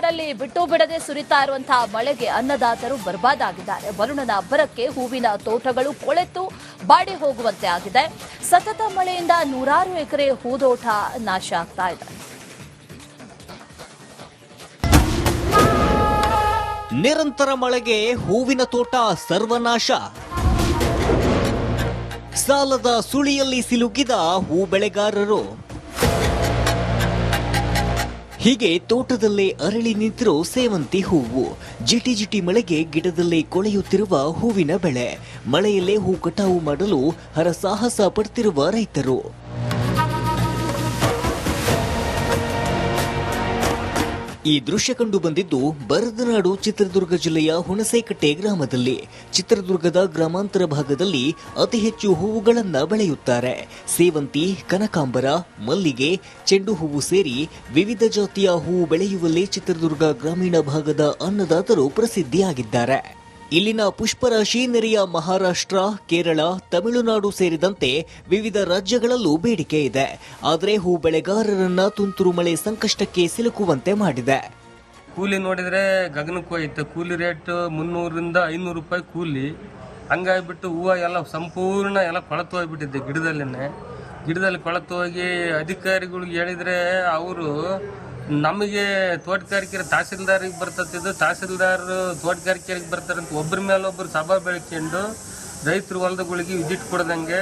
ಹೊಟ್ಟೆನಾಡಲ್ಲಿ ಬಿಟ್ಟು ಬಿಡದೆ ಸುರಿತಾ ಇರುವಂತಹ ಮಳೆಗೆ ಅನ್ನದಾತರು ಬರ್ಬಾದಾಗಿದ್ದಾರೆ. ವರುಣನ ಅಬ್ಬರಕ್ಕೆ ಹೂವಿನ ತೋಟಗಳು ಕೊಳೆತು ಬಾಡಿ ಹೋಗುವಂತೆ ಆಗಿದೆ. ಸತತ ಮಳೆಯಿಂದ ನೂರಾರು ಎಕರೆ ಹೂದೋಟ ನಾಶ ಆಗ್ತಾ ಇದೆ. ನಿರಂತರ ಮಳೆಗೆ ಹೂವಿನ ತೋಟ ಸರ್ವನಾಶ. ಸಾಲದ ಸುಳಿಯಲ್ಲಿ ಸಿಲುಕಿದ ಹೂ ಬೆಳೆಗಾರರು. ಹೀಗೆ ತೋಟದಲ್ಲೇ ಅರಳಿ ನಿಂತಿರೋ ಸೇವಂತಿ ಹೂವು. ಜಿಟಿ ಮಳೆಗೆ ಗಿಡದಲ್ಲೇ ಕೊಳೆಯುತ್ತಿರುವ ಹೂವಿನ ಬೆಳೆ. ಮಳೆಯಲ್ಲೇ ಹೂ ಕಟಾವು ಮಾಡಲು ಹರಸಾಹಸ ಪಡ್ತಿರುವ ರೈತರು. ಈ ದೃಶ್ಯ ಕಂಡು ಬಂದಿದ್ದು ಬರದನಾಡು ಚಿತ್ರದುರ್ಗ ಜಿಲ್ಲೆಯ ಹುಣಸೇಕಟ್ಟೆ ಗ್ರಾಮದಲ್ಲಿ. ಚಿತ್ರದುರ್ಗದ ಗ್ರಾಮಾಂತರ ಭಾಗದಲ್ಲಿ ಅತಿ ಹೆಚ್ಚು ಹೂವುಗಳನ್ನ ಬೆಳೆಯುತ್ತಾರೆ. ಸೇವಂತಿ, ಕನಕಾಂಬರ, ಮಲ್ಲಿಗೆ, ಚೆಂಡು ಹೂವು ಸೇರಿ ವಿವಿಧ ಜಾತಿಯ ಹೂವು ಬೆಳೆಯುವಲ್ಲಿ ಚಿತ್ರದುರ್ಗ ಗ್ರಾಮೀಣ ಭಾಗದ ಅನ್ನದಾತರು ಪ್ರಸಿದ್ಧಿಯಾಗಿದ್ದಾರೆ. ಇಲ್ಲಿನ ಪುಷ್ಪರಾಶಿ ನೆರೆಯ ಮಹಾರಾಷ್ಟ್ರ, ಕೇರಳ, ತಮಿಳುನಾಡು ಸೇರಿದಂತೆ ವಿವಿಧ ರಾಜ್ಯಗಳಲ್ಲೂ ಬೇಡಿಕೆ ಇದೆ. ಆದರೆ ಹೂ ಬೆಳೆಗಾರರನ್ನ ತುಂತುರು ಮಳೆ ಸಂಕಷ್ಟಕ್ಕೆ ಸಿಲುಕುವಂತೆ ಮಾಡಿದೆ. ಕೂಲಿ ನೋಡಿದ್ರೆ ಗಗನಕ್ಕೆ ಹೋಯ್ತು. ಕೂಲಿ ರೇಟ್ 300 ರಿಂದ 500 ರೂಪಾಯಿ ಕೂಲಿ. ಹಂಗಾಗಿಬಿಟ್ಟು ಹೂವು ಎಲ್ಲ ಸಂಪೂರ್ಣ ಎಲ್ಲ ಕೊಳತು ಹೋಗ್ಬಿಟ್ಟಿದೆ. ಗಿಡದಲ್ಲಿ ಕೊಳತು ಹೋಗಿ ಅಧಿಕಾರಿಗಳಿಗೆ ಹೇಳಿದ್ರೆ ಅವರು ನಮಗೆ ತೋಟಗಾರಿಕೆ ತಹಸೀಲ್ದಾರಿಗೆ ಬರ್ತದ್ದು, ತಹಸೀಲ್ದಾರ್ ತೋಟಗಾರಿಕೆಗೆ ಬರ್ತಾರಂತ ಒಬ್ಬರ ಮೇಲೆ ಒಬ್ಬರು ಸಭಾ ಬೆಳ್ಕೊಂಡು ರೈತರ ಹೊಲದಗಳಿಗೆ ವಿಸಿಟ್ ಕೊಡದಂಗೆ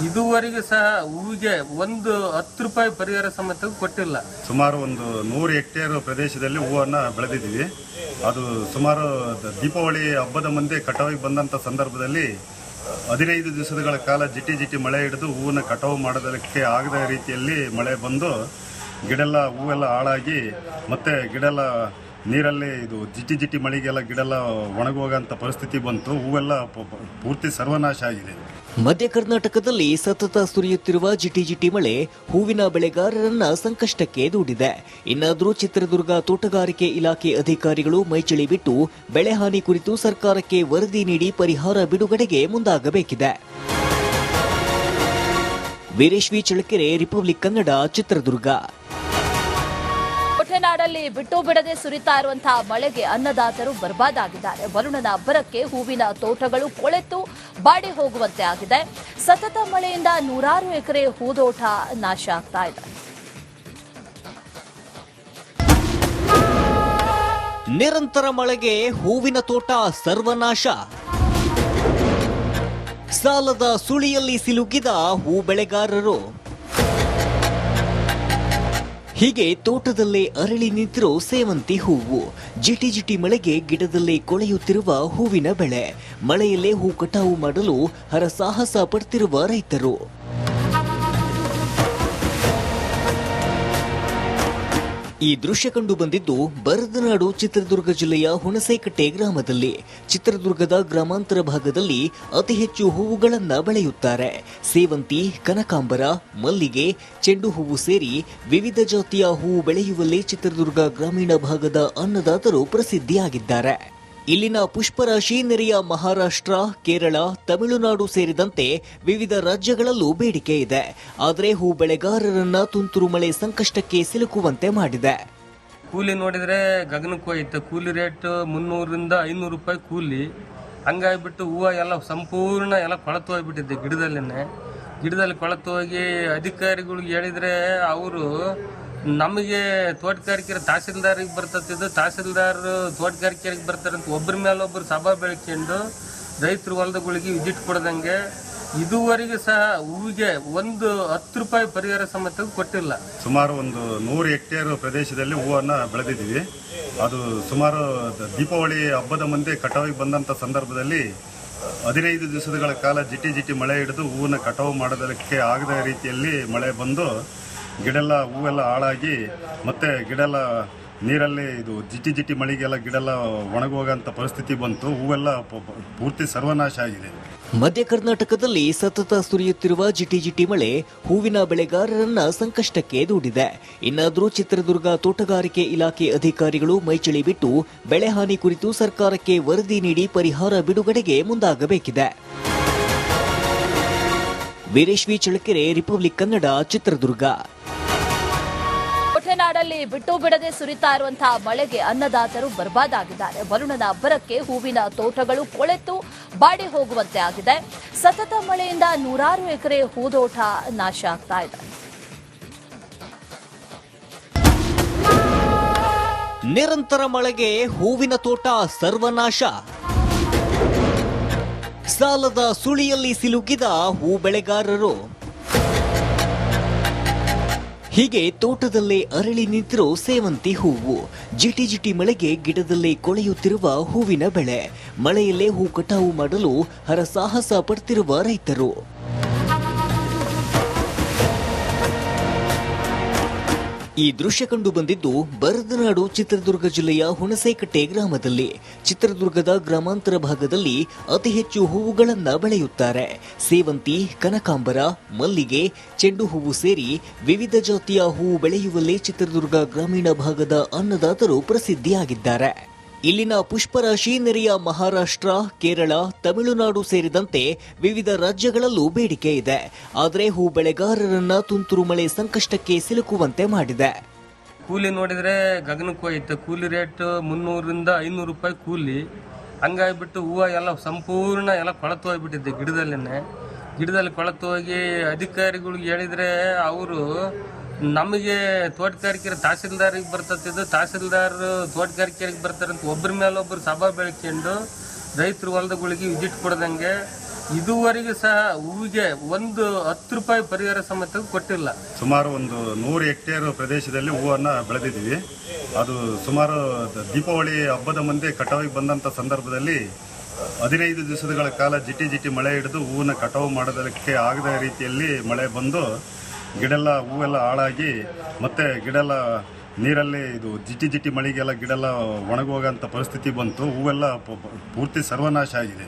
ಇದುವರೆಗೂ ಸಹ ಹೂವಿಗೆ ಒಂದು 10 ರೂಪಾಯಿ ಪರಿಹಾರ ಸಮೇತ ಕೊಟ್ಟಿಲ್ಲ. ಸುಮಾರು ಒಂದು 100 ಹೆಕ್ಟೇರ್ ಪ್ರದೇಶದಲ್ಲಿ ಹೂವನ್ನು ಬೆಳೆದಿದ್ದೀವಿ. ಅದು ಸುಮಾರು ದೀಪಾವಳಿ ಹಬ್ಬದ ಮುಂದೆ ಕಟಾವಿಗೆ ಬಂದಂಥ ಸಂದರ್ಭದಲ್ಲಿ 15 ದಿವಸಗಳ ಕಾಲ ಜಿಟಿ ಮಳೆ ಹಿಡಿದು ಹೂವನ್ನು ಕಟಾವು ಮಾಡೋದಕ್ಕೆ ಆಗದ ರೀತಿಯಲ್ಲಿ ಮಳೆ ಬಂದು ಗಿಡೆಲ್ಲ ಹೂವೆಲ್ಲ ಹಾಳಾಗಿ ಮತ್ತೆ ಗಿಡೆಲ್ಲ ನೀರಲ್ಲಿ ಇದು ಜಿಟಿ ಮಳೆಗೆಲ್ಲ ಗಿಡೆಲ್ಲ ಒಣಗೋಗಂತ ಪರಿಸ್ಥಿತಿ ಬಂತು. ಹೂವೆಲ್ಲ ಪೂರ್ತಿ ಸರ್ವನಾಶ ಆಗಿದೆ. ಮಧ್ಯ ಕರ್ನಾಟಕದಲ್ಲಿ ಸತತ ಸುರಿಯುತ್ತಿರುವ ಜಿಟಿ ಮಳೆ ಹೂವಿನ ಬೆಳೆಗಾರರನ್ನ ಸಂಕಷ್ಟಕ್ಕೆ ದೂಡಿದೆ. ಇನ್ನಾದರೂ ಚಿತ್ರದುರ್ಗ ತೋಟಗಾರಿಕೆ ಇಲಾಖೆ ಅಧಿಕಾರಿಗಳು ಮೈಚಳಿ ಬಿಟ್ಟು ಬೆಳೆ ಹಾನಿ ಕುರಿತು ಸರ್ಕಾರಕ್ಕೆ ವರದಿ ನೀಡಿ ಪರಿಹಾರ ಬಿಡುಗಡೆಗೆ ಮುಂದಾಗಬೇಕಿದೆ. Veeresh V Challakere, Republic Kannada, Chitradurga. ಹೊಟ್ಟೆನಾಡಲ್ಲಿ ಬಿಟ್ಟು ಬಿಡದೆ ಸುರಿತಾ ಇರುವಂತಹ ಮಳೆಗೆ ಅನ್ನದಾತರು ಬರ್ಬಾದಾಗಿದ್ದಾರೆ. ವರುಣನ ಅಬ್ಬರಕ್ಕೆ ಹೂವಿನ ತೋಟಗಳು ಕೊಳೆತು ಬಾಡಿ ಹೋಗುವಂತೆ ಆಗಿದೆ. ಸತತ ಮಳೆಯಿಂದ ನೂರಾರು ಎಕರೆ ಹೂದೋಟ ನಾಶ ಆಗ್ತಾ ಇದೆ. ನಿರಂತರ ಮಳೆಗೆ ಹೂವಿನ ತೋಟ ಸರ್ವನಾಶ. ಸಾಲದ ಸುಳಿಯಲ್ಲಿ ಸಿಲುಕಿದ ಹೂ ಬೆಳೆಗಾರರು. ಹೀಗೆ ತೋಟದಲ್ಲೇ ಅರಳಿ ನಿಂತಿರೋ ಸೇವಂತಿ ಹೂವು. ಜಿಟಿ ಮಳೆಗೆ ಗಿಡದಲ್ಲೇ ಕೊಳೆಯುತ್ತಿರುವ ಹೂವಿನ ಬೆಳೆ. ಮಳೆಯಲ್ಲೇ ಹೂ ಕಟಾವು ಮಾಡಲು ಹರಸಾಹಸ ಪಡ್ತಿರುವ ರೈತರು. ಈ ದೃಶ್ಯ ಕಂಡು ಬಂದಿದ್ದು ಬರದನಾಡು ಚಿತ್ರದುರ್ಗ ಜಿಲ್ಲೆಯ ಹುಣಸೇಕಟ್ಟೆ ಗ್ರಾಮದಲ್ಲಿ. ಚಿತ್ರದುರ್ಗದ ಗ್ರಾಮಾಂತರ ಭಾಗದಲ್ಲಿ ಅತಿ ಹೆಚ್ಚು ಹೂವುಗಳನ್ನ ಬೆಳೆಯುತ್ತಾರೆ. ಸೇವಂತಿ, ಕನಕಾಂಬರ, ಮಲ್ಲಿಗೆ, ಚೆಂಡು ಹೂವು ಸೇರಿ ವಿವಿಧ ಜಾತಿಯ ಹೂವು ಬೆಳೆಯುವಲ್ಲಿ ಚಿತ್ರದುರ್ಗ ಗ್ರಾಮೀಣ ಭಾಗದ ಅನ್ನದಾತರು ಪ್ರಸಿದ್ಧಿಯಾಗಿದ್ದಾರೆ. ಇಲ್ಲಿನ ಪುಷ್ಪರಾಶಿ ನೆರೆಯ ಮಹಾರಾಷ್ಟ್ರ, ಕೇರಳ, ತಮಿಳುನಾಡು ಸೇರಿದಂತೆ ವಿವಿಧ ರಾಜ್ಯಗಳಲ್ಲೂ ಬೇಡಿಕೆ ಇದೆ. ಆದರೆ ಹೂ ಬೆಳೆಗಾರರನ್ನ ತುಂತುರು ಮಳೆ ಸಂಕಷ್ಟಕ್ಕೆ ಸಿಲುಕುವಂತೆ ಮಾಡಿದೆ. ಕೂಲಿ ನೋಡಿದ್ರೆ ಗಗನಕ್ಕೆ ಹೋಯ್ತು. ಕೂಲಿ ರೇಟ್ 300 ರಿಂದ 500 ರೂಪಾಯಿ ಕೂಲಿ. ಹಂಗಾಗಿಬಿಟ್ಟು ಹೂವು ಎಲ್ಲ ಸಂಪೂರ್ಣ ಎಲ್ಲ ಕೊಳತು ಹೋಗ್ಬಿಟ್ಟಿದೆ. ಗಿಡದಲ್ಲಿ ಕೊಳತು ಹೋಗಿ ಅಧಿಕಾರಿಗಳಿಗೆ ಹೇಳಿದ್ರೆ ಅವರು ನಮಗೆ ತೋಟಗಾರಿಕೆ ತಹಸೀಲ್ದಾರಿಗೆ ಬರ್ತದ್ದು, ತಹಸೀಲ್ದಾರ್ ತೋಟಗಾರಿಕೆಗೆ ಬರ್ತಾರಂತ ಒಬ್ಬರ ಮೇಲೆ ಒಬ್ಬರು ಸಭಾ ಬೆಳ್ಕೊಂಡು ರೈತರ ಹೊಲದಗಳಿಗೆ ವಿಸಿಟ್ ಕೊಡದಂಗೆ ಇದುವರೆಗೂ ಸಹ ಹೂವಿಗೆ ಒಂದು 10 ರೂಪಾಯಿ ಪರಿಹಾರ ಸಮೇತ ಕೊಟ್ಟಿಲ್ಲ. ಸುಮಾರು ಒಂದು 100 ಹೆಕ್ಟೇರ್ ಪ್ರದೇಶದಲ್ಲಿ ಹೂವನ್ನು ಬೆಳೆದಿದ್ದೀವಿ. ಅದು ಸುಮಾರು ದೀಪಾವಳಿ ಹಬ್ಬದ ಮುಂದೆ ಕಟಾವಿಗೆ ಬಂದಂಥ ಸಂದರ್ಭದಲ್ಲಿ 15 ದಿವಸಗಳ ಕಾಲ ಜಿಟಿ ಮಳೆ ಹಿಡಿದು ಹೂವನ್ನು ಕಟಾವು ಮಾಡೋದಕ್ಕೆ ಆಗದ ರೀತಿಯಲ್ಲಿ ಮಳೆ ಬಂದು ಗಿಡೆಲ್ಲ ಹೂವೆಲ್ಲ ಹಾಳಾಗಿ ಮತ್ತೆ ಗಿಡೆಲ್ಲ ನೀರಲ್ಲಿ ಇದು ಜಿಟಿ ಮಳೆಗೆಲ್ಲ ಗಿಡೆಲ್ಲ ಒಣಗೋಗಂತ ಪರಿಸ್ಥಿತಿ ಬಂತು. ಹೂವೆಲ್ಲ ಪೂರ್ತಿ ಸರ್ವನಾಶ ಆಗಿದೆ. ಮಧ್ಯ ಕರ್ನಾಟಕದಲ್ಲಿ ಸತತ ಸುರಿಯುತ್ತಿರುವ ಜಿಟಿ ಮಳೆ ಹೂವಿನ ಬೆಳೆಗಾರರನ್ನ ಸಂಕಷ್ಟಕ್ಕೆ ದೂಡಿದೆ. ಇನ್ನಾದರೂ ಚಿತ್ರದುರ್ಗ ತೋಟಗಾರಿಕೆ ಇಲಾಖೆ ಅಧಿಕಾರಿಗಳು ಮೈಚಳಿ ಬಿಟ್ಟು ಬೆಳೆ ಹಾನಿ ಕುರಿತು ಸರ್ಕಾರಕ್ಕೆ ವರದಿ ನೀಡಿ ಪರಿಹಾರ ಬಿಡುಗಡೆಗೆ ಮುಂದಾಗಬೇಕಿದೆ. Veeresh V Challakere, Republic Kannada, Chitradurga. ಹೊಟ್ಟೆನಾಡಲ್ಲಿ ತಮಿಳುನಾಡಲ್ಲಿ ಬಿಟ್ಟು ಬಿಡದೆ ಸುರಿತಾ ಇರುವಂತಹ ಮಳೆಗೆ ಅನ್ನದಾತರು ಬರ್ಬಾದಾಗಿದ್ದಾರೆ. ವರುಣನ ಅಬ್ಬರಕ್ಕೆ ಹೂವಿನ ತೋಟಗಳು ಕೊಳೆತು ಬಾಡಿ ಹೋಗುವಂತೆ ಆಗಿದೆ. ಸತತ ಮಳೆಯಿಂದ ನೂರಾರು ಎಕರೆ ಹೂದೋಟ ನಾಶ ಆಗ್ತಾ ಇದೆ. ನಿರಂತರ ಮಳೆಗೆ ಹೂವಿನ ತೋಟ ಸರ್ವನಾಶ. ಸಾಲದ ಸುಳಿಯಲ್ಲಿ ಸಿಲುಕಿದ ಹೂ ಬೆಳೆಗಾರರು. ಹೀಗೆ ತೋಟದಲ್ಲೇ ಅರಳಿ ನಿಂತಿರೋ ಸೇವಂತಿ ಹೂವು. ಜಿಟಿ ಮಳೆಗೆ ಗಿಡದಲ್ಲೇ ಕೊಳೆಯುತ್ತಿರುವ ಹೂವಿನ ಬೆಳೆ. ಮಳೆಯಲ್ಲೇ ಹೂ ಕಟಾವು ಮಾಡಲು ಹರಸಾಹಸ ಪಡ್ತಿರುವ ರೈತರು. ಈ ದೃಶ್ಯ ಕಂಡು ಬಂದಿದ್ದು ಬರದನಾಡು ಚಿತ್ರದುರ್ಗ ಜಿಲ್ಲೆಯ ಹುಣಸೇಕಟ್ಟೆ ಗ್ರಾಮದಲ್ಲಿ. ಚಿತ್ರದುರ್ಗದ ಗ್ರಾಮಾಂತರ ಭಾಗದಲ್ಲಿ ಅತಿ ಹೆಚ್ಚು ಹೂವುಗಳನ್ನ ಬೆಳೆಯುತ್ತಾರೆ. ಸೇವಂತಿ, ಕನಕಾಂಬರ, ಮಲ್ಲಿಗೆ, ಚೆಂಡು ಹೂವು ಸೇರಿ ವಿವಿಧ ಜಾತಿಯ ಹೂವು ಬೆಳೆಯುವಲ್ಲಿ ಚಿತ್ರದುರ್ಗ ಗ್ರಾಮೀಣ ಭಾಗದ ಅನ್ನದಾತರು ಪ್ರಸಿದ್ಧಿಯಾಗಿದ್ದಾರೆ. ಇಲ್ಲಿನ ಪುಷ್ಪರಾಶಿ ನೆರೆಯ ಮಹಾರಾಷ್ಟ್ರ, ಕೇರಳ, ತಮಿಳುನಾಡು ಸೇರಿದಂತೆ ವಿವಿಧ ರಾಜ್ಯಗಳಲ್ಲೂ ಬೇಡಿಕೆ ಇದೆ. ಆದರೆ ಹೂ ಬೆಳೆಗಾರರನ್ನ ತುಂತುರು ಮಳೆ ಸಂಕಷ್ಟಕ್ಕೆ ಸಿಲುಕುವಂತೆ ಮಾಡಿದೆ. ಕೂಲಿ ನೋಡಿದ್ರೆ ಗಗನಕ್ಕೆ ಹೋಯ್ತು. ಕೂಲಿ ರೇಟ್ 300ರಿಂದ 500 ರೂಪಾಯಿ ಕೂಲಿ. ಹಂಗಾಗಿಬಿಟ್ಟು ಹೂವು ಎಲ್ಲ ಸಂಪೂರ್ಣ ಎಲ್ಲ ಕೊಳತು ಹೋಗ್ಬಿಟ್ಟಿದೆ. ಗಿಡದಲ್ಲಿ ಕೊಳತು ಹೋಗಿ ಅಧಿಕಾರಿಗಳಿಗೆ ಹೇಳಿದ್ರೆ ಅವರು ನಮಗೆ ತೋಟಗಾರಿಕೆ ತಹಸೀಲ್ದಾರಿಗೆ ಬರ್ತತ್ತಿದ್ದು, ತಹಸೀಲ್ದಾರ್ ತೋಟಗಾರಿಕೆಗೆ ಬರ್ತಾರಂತ ಒಬ್ಬರ ಮೇಲೆ ಒಬ್ಬರು ಸಭಾ ಬೆಳ್ಕೊಂಡು ರೈತರು ಹೊಲದಗಳಿಗೆ ವಿಸಿಟ್ ಕೊಡದಂಗೆ ಇದುವರೆಗೂ ಸಹ ಹೂವಿಗೆ ಒಂದು 10 ರೂಪಾಯಿ ಪರಿಹಾರ ಸಮೇತ ಕೊಟ್ಟಿಲ್ಲ. ಸುಮಾರು ಒಂದು 100 ಹೆಕ್ಟೇರ್ ಪ್ರದೇಶದಲ್ಲಿ ಹೂವನ್ನು ಬೆಳೆದಿದ್ದೀವಿ. ಅದು ಸುಮಾರು ದೀಪಾವಳಿ ಹಬ್ಬದ ಮುಂದೆ ಕಟಾವಿಗೆ ಬಂದಂಥ ಸಂದರ್ಭದಲ್ಲಿ 15 ದಿವಸಗಳ ಕಾಲ ಜಿಟಿ ಮಳೆ ಹಿಡಿದು ಹೂವನ್ನು ಕಟಾವು ಮಾಡೋದಕ್ಕೆ ಆಗದ ರೀತಿಯಲ್ಲಿ ಮಳೆ ಬಂದು ಹೂವೆಲ್ಲ ಹಾಳಾಗಿ ಮತ್ತೆ ಗಿಡೆಲ್ಲ ನೀರಲ್ಲಿ ಇದು ಜಿಟಿ ಮಳೆಗೆಲ್ಲ ಗಿಡೆಲ್ಲ ಒಣಗೋಗಂತ ಪರಿಸ್ಥಿತಿ ಬಂತು. ಹೂವೆಲ್ಲ ಪೂರ್ತಿ ಸರ್ವನಾಶ ಆಗಿದೆ.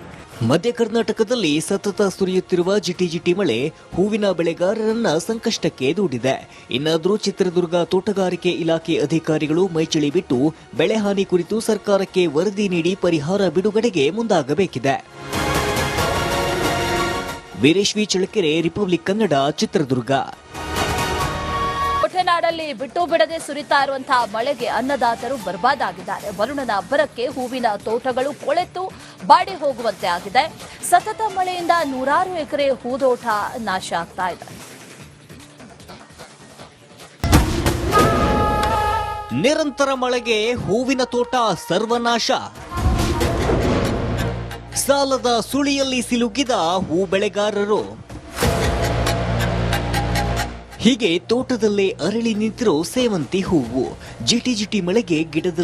ಮಧ್ಯ ಕರ್ನಾಟಕದಲ್ಲಿ ಸತತ ಸುರಿಯುತ್ತಿರುವ ಜಿಟಿ ಮಳೆ ಹೂವಿನ ಬೆಳೆಗಾರರನ್ನ ಸಂಕಷ್ಟಕ್ಕೆ ದೂಡಿದೆ. ಇನ್ನಾದರೂ ಚಿತ್ರದುರ್ಗ ತೋಟಗಾರಿಕೆ ಇಲಾಖೆ ಅಧಿಕಾರಿಗಳು ಮೈಚಳಿ ಬಿಟ್ಟು ಬೆಳೆ ಹಾನಿ ಕುರಿತು ಸರ್ಕಾರಕ್ಕೆ ವರದಿ ನೀಡಿ ಪರಿಹಾರ ಬಿಡುಗಡೆಗೆ ಮುಂದಾಗಬೇಕಿದೆ. Veeresh V Challakere, Republic Kannada, Chitradurga. ನಾಡಲ್ಲಿ ಬಿಟ್ಟು ಬಿಡದೆ ಸುರಿತಾ ಇರುವಂತಹ ಮಳೆಗೆ ಅನ್ನದಾತರು ಬರ್ಬಾದಾಗಿದ್ದಾರೆ. ವರುಣನ ಅಬ್ಬರಕ್ಕೆ ಹೂವಿನ ತೋಟಗಳು ಕೊಳೆತು ಬಾಡಿ ಹೋಗುವಂತೆ ಆಗಿದೆ. ಸತತ ಮಳೆಯಿಂದ ನೂರಾರು ಎಕರೆ ಹೂದೋಟ ನಾಶ ಆಗ್ತಾ ಇದೆ. ನಿರಂತರ ಮಳೆಗೆ ಹೂವಿನ ತೋಟ ಸರ್ವನಾಶ. ಸಾಲದ ಸುಳಿಯಲ್ಲಿ ಸಿಲುಕಿದ ಹೂ ಬೆಳೆಗಾರರು. ಹೀಗೆ ತೋಟದಲ್ಲೇ ಅರಳಿ ನಿಂತಿರೋ ಸೇವಂತಿ ಹೂವು. ಜಿಟಿ ಮಳೆಗೆ ಗಿಡದಲ್ಲಿ